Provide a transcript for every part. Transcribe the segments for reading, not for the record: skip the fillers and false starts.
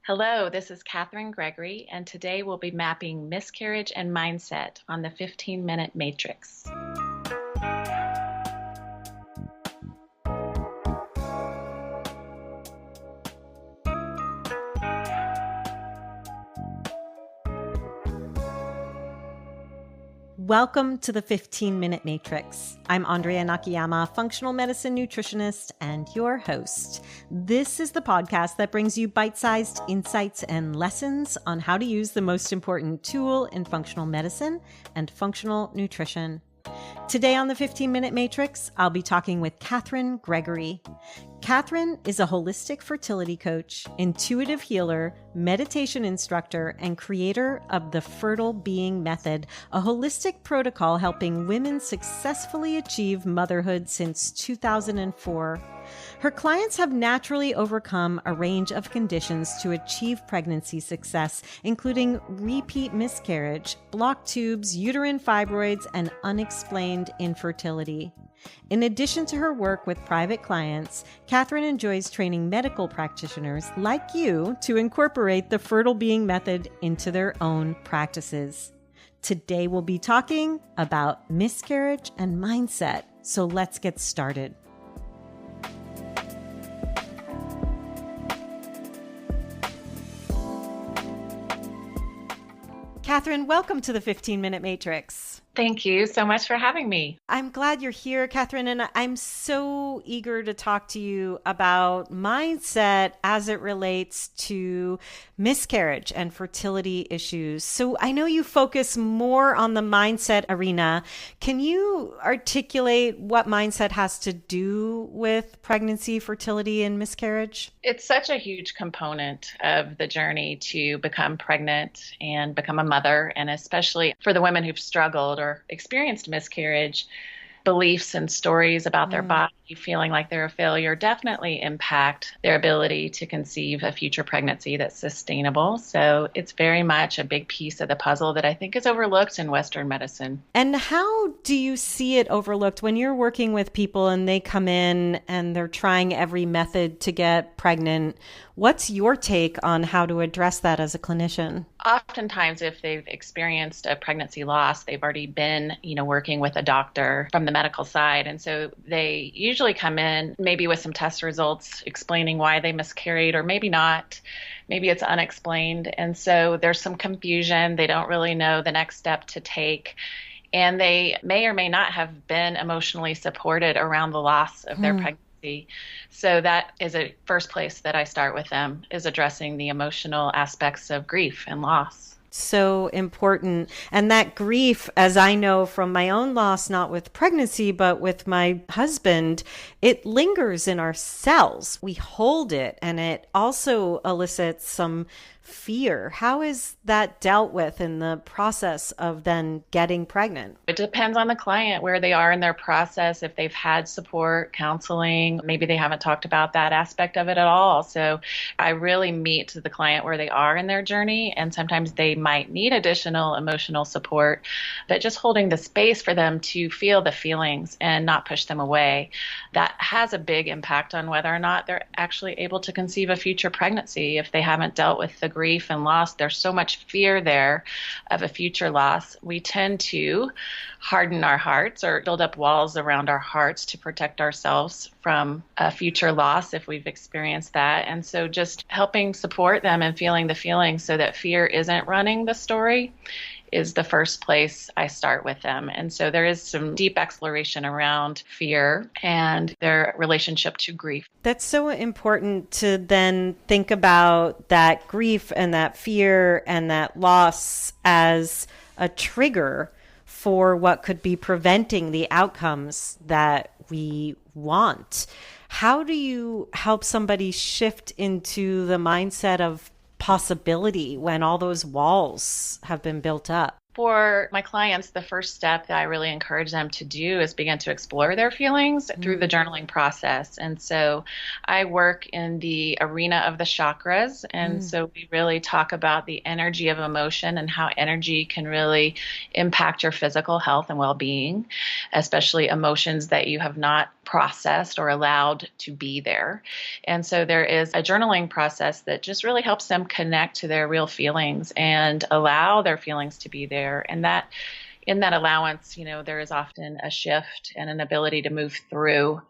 Hello, this is Catherine Gregory, and today we'll be mapping miscarriage and mindset on the 15-minute matrix. Welcome to the 15-Minute Matrix. I'm Andrea Nakayama, functional medicine nutritionist and your host. This is the podcast that brings you bite-sized insights and lessons on how to use the most important tool in functional medicine and functional nutrition. Today on the 15-Minute Matrix, I'll be talking with Catherine Gregory. Catherine is a holistic fertility coach, intuitive healer, meditation instructor, and creator of the Fertile Being Method, a holistic protocol helping women successfully achieve motherhood since 2004. Her clients have naturally overcome a range of conditions to achieve pregnancy success, including repeat miscarriage, blocked tubes, uterine fibroids, and unexplained infertility. In addition to her work with private clients, Catherine enjoys training medical practitioners like you to incorporate the Fertile Being Method into their own practices. Today we'll be talking about miscarriage and mindset, so let's get started. Catherine, welcome to the 15-Minute Matrix. Thank you so much for having me. I'm glad you're here, Catherine, and I'm so eager to talk to you about mindset as it relates to miscarriage and fertility issues. So I know you focus more on the mindset arena. Can you articulate what mindset has to do with pregnancy, fertility, and miscarriage? It's such a huge component of the journey to become pregnant and become a mother, and especially for the women who've struggled or experienced miscarriage, beliefs and stories about their body feeling like they're a failure definitely impact their ability to conceive a future pregnancy that's sustainable. So it's very much a big piece of the puzzle that I think is overlooked in Western medicine. And how do you see it overlooked when you're working with people and they come in and they're trying every method to get pregnant? What's your take on how to address that as a clinician? Oftentimes, if they've experienced a pregnancy loss, they've already been, working with a doctor from the medical side. And so they usually come in maybe with some test results explaining why they miscarried, or maybe not. Maybe it's unexplained. And so there's some confusion. They don't really know the next step to take. And they may or may not have been emotionally supported around the loss of their pregnancy. So that is a first place that I start with them, is addressing the emotional aspects of grief and loss. So important. And that grief, as I know from my own loss, not with pregnancy, but with my husband, it lingers in our cells. We hold it, and it also elicits some fear. How is that dealt with in the process of then getting pregnant? It depends on the client, where they are in their process, if they've had support, counseling, maybe they haven't talked about that aspect of it at all. So I really meet the client where they are in their journey, and sometimes they might need additional emotional support, but just holding the space for them to feel the feelings and not push them away. That has a big impact on whether or not they're actually able to conceive a future pregnancy. If they haven't dealt with the grief and loss, there's so much fear there of a future loss. We tend to harden our hearts or build up walls around our hearts to protect ourselves from a future loss if we've experienced that. And so just helping support them and feeling the feelings so that fear isn't running the story is the first place I start with them. And so there is some deep exploration around fear and their relationship to grief. That's so important to then think about that grief and that fear and that loss as a trigger for what could be preventing the outcomes that we want. How do you help somebody shift into the mindset of possibility when all those walls have been built up? For my clients, the first step that I really encourage them to do is begin to explore their feelings through the journaling process. And so I work in the arena of the chakras. And so we really talk about the energy of emotion and how energy can really impact your physical health and well-being, especially emotions that you have not processed or allowed to be there. And so there is a journaling process that just really helps them connect to their real feelings and allow their feelings to be there. And that in that allowance, there is often a shift and an ability to move through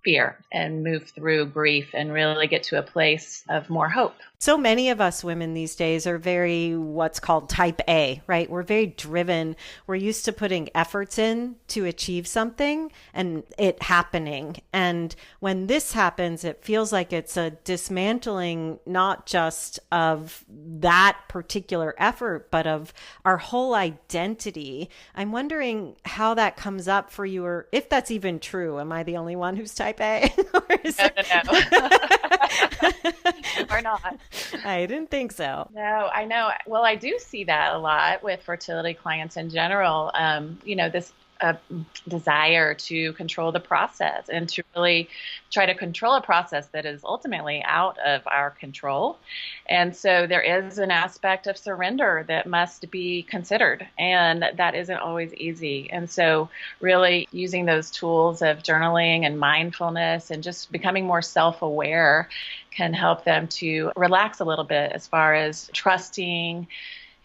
fear and move through grief and really get to a place of more hope. So many of us women these days are very what's called type A, right? We're very driven. We're used to putting efforts in to achieve something and it happening. And when this happens, it feels like it's a dismantling, not just of that particular effort, but of our whole identity. I'm wondering how that comes up for you, or if that's even true. Am I the only one who's type A? No. Or not. I didn't think so. No, I know. Well, I do see that a lot with fertility clients in general. This desire to control the process and to really try to control a process that is ultimately out of our control. And so there is an aspect of surrender that must be considered, and that isn't always easy. And so really using those tools of journaling and mindfulness and just becoming more self-aware can help them to relax a little bit as far as trusting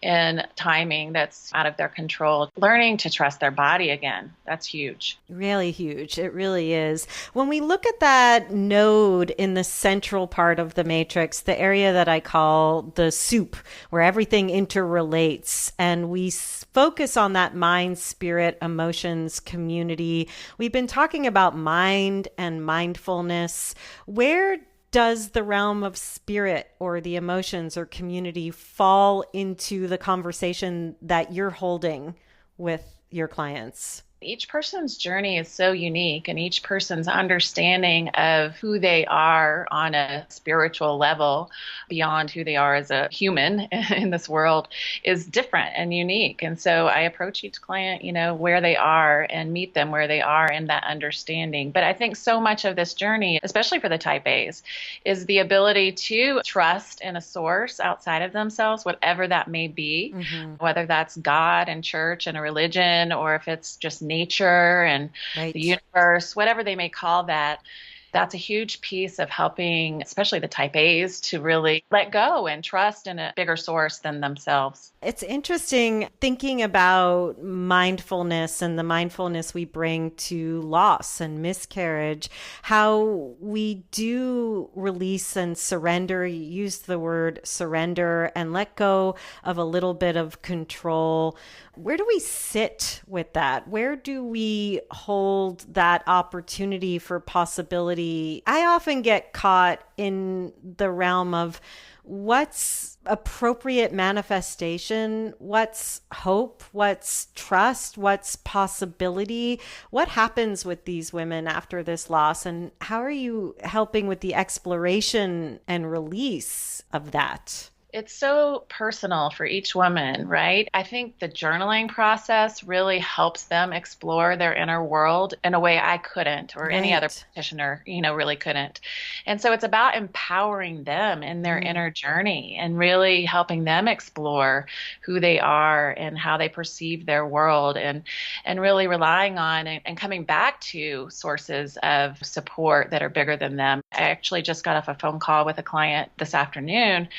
in timing that's out of their control, learning to trust their body again. That's huge. Really huge. It really is. When we look at that node in the central part of the matrix, the area that I call the soup, where everything interrelates, and we focus on that mind, spirit, emotions, community. We've been talking about mind and mindfulness. Where does the realm of spirit or the emotions or community fall into the conversation that you're holding with your clients? Each person's journey is so unique, and each person's understanding of who they are on a spiritual level beyond who they are as a human in this world is different and unique. And so I approach each client, where they are and meet them where they are in that understanding. But I think so much of this journey, especially for the type A's, is the ability to trust in a source outside of themselves, whatever that may be, whether that's God and church and a religion, or if it's just nature and the universe, whatever they may call that. That's a huge piece of helping, especially the type A's, to really let go and trust in a bigger source than themselves. It's interesting thinking about mindfulness and the mindfulness we bring to loss and miscarriage, how we do release and surrender. You used the word surrender and let go of a little bit of control. Where do we sit with that? Where do we hold that opportunity for possibility? I often get caught in the realm of what's appropriate manifestation, what's hope, what's trust, what's possibility, what happens with these women after this loss, and how are you helping with the exploration and release of that? It's so personal for each woman, right? I think the journaling process really helps them explore their inner world in a way I couldn't, or any other practitioner, really couldn't. And so it's about empowering them in their inner journey and really helping them explore who they are and how they perceive their world, and really relying on and coming back to sources of support that are bigger than them. I actually just got off a phone call with a client this afternoon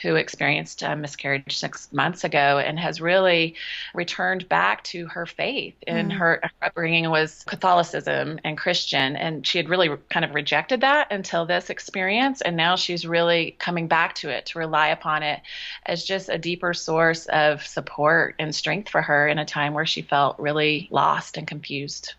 who experienced a miscarriage 6 months ago and has really returned back to her faith. And her upbringing was Catholicism and Christian, and she had really kind of rejected that until this experience. And now she's really coming back to it, to rely upon it as just a deeper source of support and strength for her in a time where she felt really lost and confused.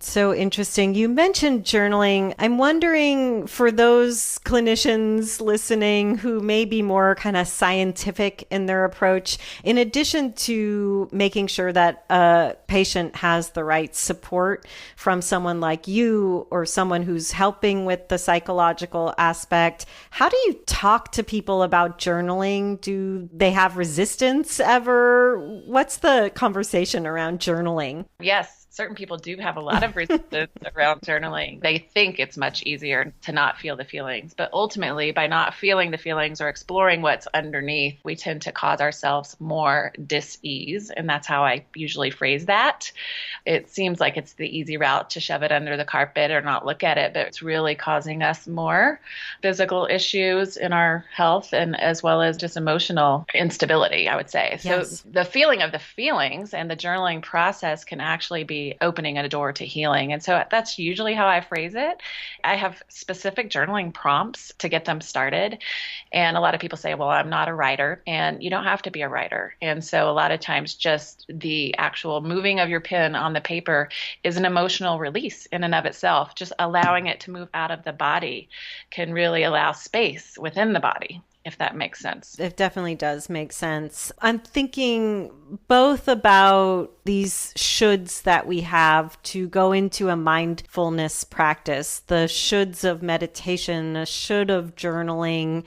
So interesting. You mentioned journaling. I'm wondering, for those clinicians listening who may be more kind of scientific in their approach, in addition to making sure that a patient has the right support from someone like you or someone who's helping with the psychological aspect, how do you talk to people about journaling? Do they have resistance ever? What's the conversation around journaling? Yes. certain people do have a lot of resistance around journaling. They think it's much easier to not feel the feelings, but ultimately by not feeling the feelings or exploring what's underneath, we tend to cause ourselves more dis-ease. And that's how I usually phrase that. It seems like it's the easy route to shove it under the carpet or not look at it, but it's really causing us more physical issues in our health and as well as just emotional instability, I would say. Yes. So the feeling of the feelings and the journaling process can actually be opening a door to healing. And so that's usually how I phrase it. I have specific journaling prompts to get them started. And a lot of people say, well, I'm not a writer, and you don't have to be a writer. And so a lot of times just the actual moving of your pen on the paper is an emotional release in and of itself. Just allowing it to move out of the body can really allow space within the body, if that makes sense. It definitely does make sense. I'm thinking both about these shoulds that we have to go into a mindfulness practice, the shoulds of meditation, a should of journaling.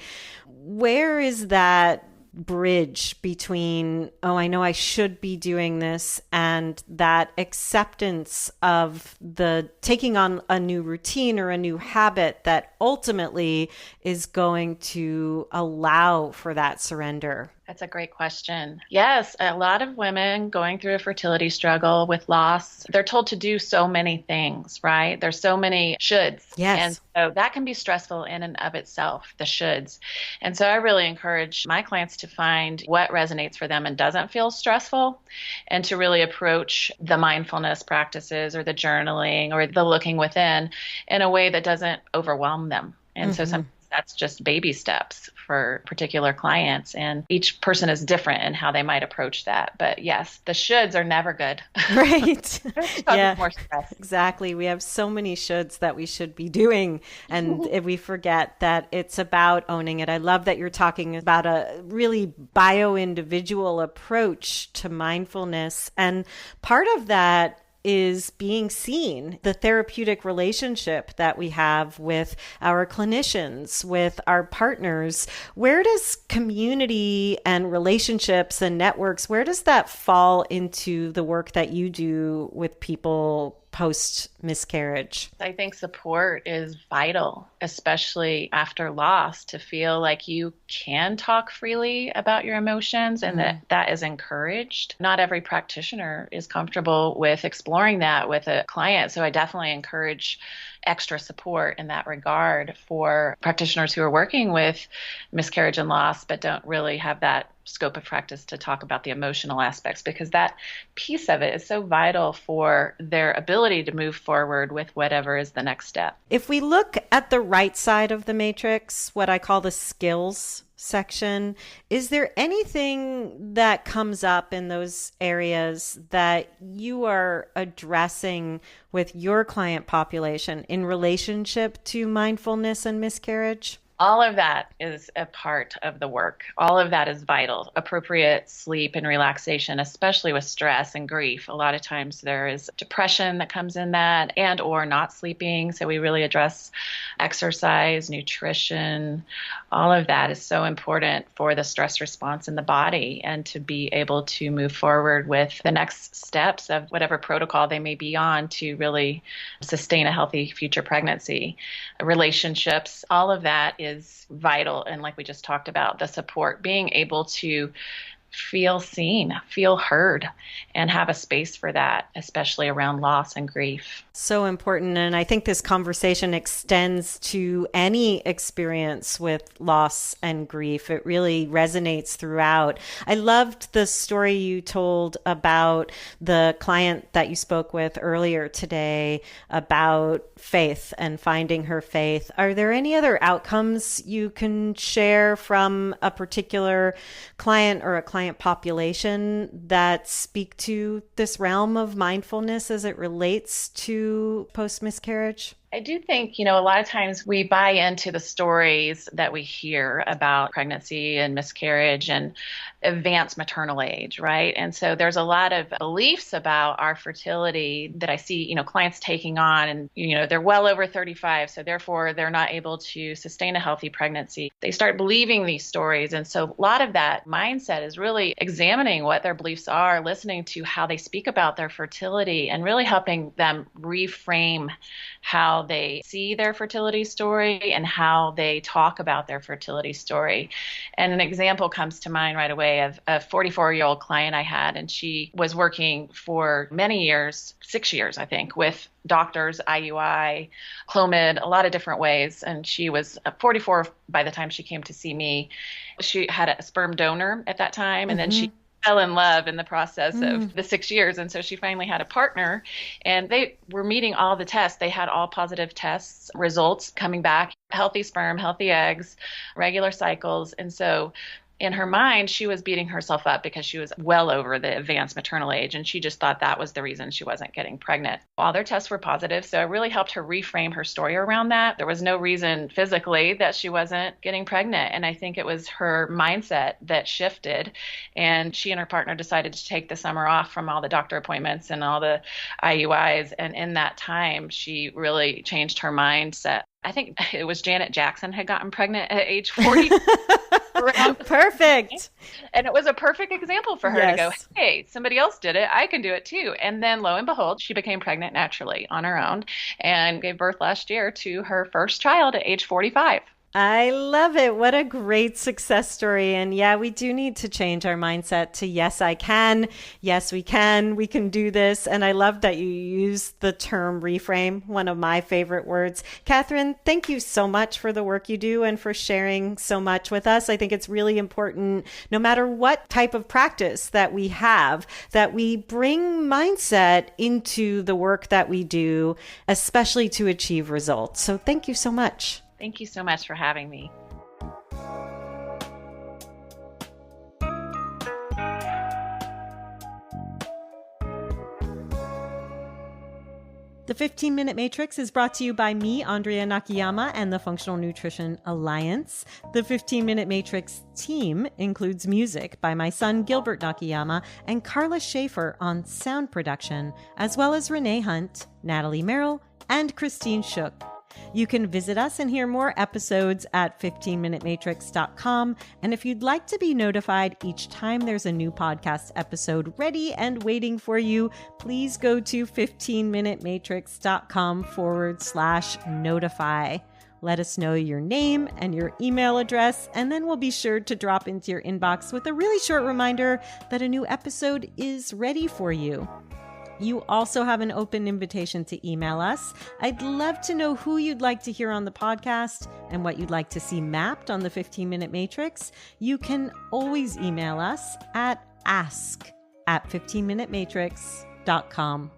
Where is that bridge between, oh, I know I should be doing this, and that acceptance of the taking on a new routine or a new habit that ultimately is going to allow for that surrender? That's a great question. Yes, a lot of women going through a fertility struggle with loss, they're told to do so many things, right? There's so many shoulds. Yes. And so that can be stressful in and of itself, the shoulds. And so I really encourage my clients to find what resonates for them and doesn't feel stressful, and to really approach the mindfulness practices or the journaling or the looking within in a way that doesn't overwhelm them. And so sometimes that's just baby steps for particular clients. And each person is different in how they might approach that. But yes, the shoulds are never good. Right. Yeah, more stress. Exactly. We have so many shoulds that we should be doing. And if we forget that it's about owning it. I love that you're talking about a really bio-individual approach to mindfulness. And part of that is being seen, the therapeutic relationship that we have with our clinicians, with our partners. Where does community and relationships and networks, where does that fall into the work that you do with people post miscarriage? I think support is vital, especially after loss, to feel like you can talk freely about your emotions and that is encouraged. Not every practitioner is comfortable with exploring that with a client. So I definitely encourage extra support in that regard for practitioners who are working with miscarriage and loss, but don't really have that scope of practice to talk about the emotional aspects, because that piece of it is so vital for their ability to move forward with whatever is the next step. If we look at the right side of the matrix, what I call the skills section, is there anything that comes up in those areas that you are addressing with your client population in relationship to mindfulness and miscarriage? All of that is a part of the work. All of that is vital. Appropriate sleep and relaxation, especially with stress and grief. A lot of times there is depression that comes in that, and or not sleeping. So we really address exercise, nutrition. All of that is so important for the stress response in the body and to be able to move forward with the next steps of whatever protocol they may be on to really sustain a healthy future pregnancy. Relationships, all of that is vital. And like we just talked about, the support, being able to feel seen, feel heard, and have a space for that, especially around loss and grief. So important. And I think this conversation extends to any experience with loss and grief. It really resonates throughout. I loved the story you told about the client that you spoke with earlier today about faith and finding her faith. Are there any other outcomes you can share from a particular client or a client population that speak to this realm of mindfulness as it relates to post-miscarriage? I do think, a lot of times we buy into the stories that we hear about pregnancy and miscarriage and advanced maternal age, right? And so there's a lot of beliefs about our fertility that I see, clients taking on, and, they're well over 35, so therefore they're not able to sustain a healthy pregnancy. They start believing these stories. And so a lot of that mindset is really examining what their beliefs are, listening to how they speak about their fertility, and really helping them reframe how they see their fertility story and how they talk about their fertility story. And an example comes to mind right away of a 44-year-old client I had, and she was working for many years, 6 years, I think, with doctors, IUI, Clomid, a lot of different ways. And she was 44 by the time she came to see me. She had a sperm donor at that time, and then she fell in love in the process of the 6 years. And so she finally had a partner, and they were meeting all the tests. They had all positive tests, results coming back, healthy sperm, healthy eggs, regular cycles. And so in her mind, she was beating herself up because she was well over the advanced maternal age, and she just thought that was the reason she wasn't getting pregnant. All their tests were positive, so it really helped her reframe her story around that. There was no reason physically that she wasn't getting pregnant, and I think it was her mindset that shifted, and she and her partner decided to take the summer off from all the doctor appointments and all the IUIs, and in that time, she really changed her mindset. I think it was Janet Jackson had gotten pregnant at age 40. Perfect. And it was a perfect example for her to go, hey, somebody else did it. I can do it too. And then lo and behold, she became pregnant naturally on her own and gave birth last year to her first child at age 45. I love it. What a great success story. And yeah, we do need to change our mindset to yes, I can. Yes, we can do this. And I love that you use the term reframe, one of my favorite words. Catherine, thank you so much for the work you do and for sharing so much with us. I think it's really important, no matter what type of practice that we have, that we bring mindset into the work that we do, especially to achieve results. So thank you so much. Thank you so much for having me. The 15-Minute Matrix is brought to you by me, Andrea Nakayama, and the Functional Nutrition Alliance. The 15-Minute Matrix team includes music by my son, Gilbert Nakayama, and Carla Schaefer on sound production, as well as Renee Hunt, Natalie Merrill, and Christine Shook. You can visit us and hear more episodes at 15minutematrix.com. And if you'd like to be notified each time there's a new podcast episode ready and waiting for you, please go to 15minutematrix.com/notify. Let us know your name and your email address, and then we'll be sure to drop into your inbox with a really short reminder that a new episode is ready for you. You also have an open invitation to email us. I'd love to know who you'd like to hear on the podcast and what you'd like to see mapped on the 15-Minute Matrix. You can always email us at ask@15minutematrix.com.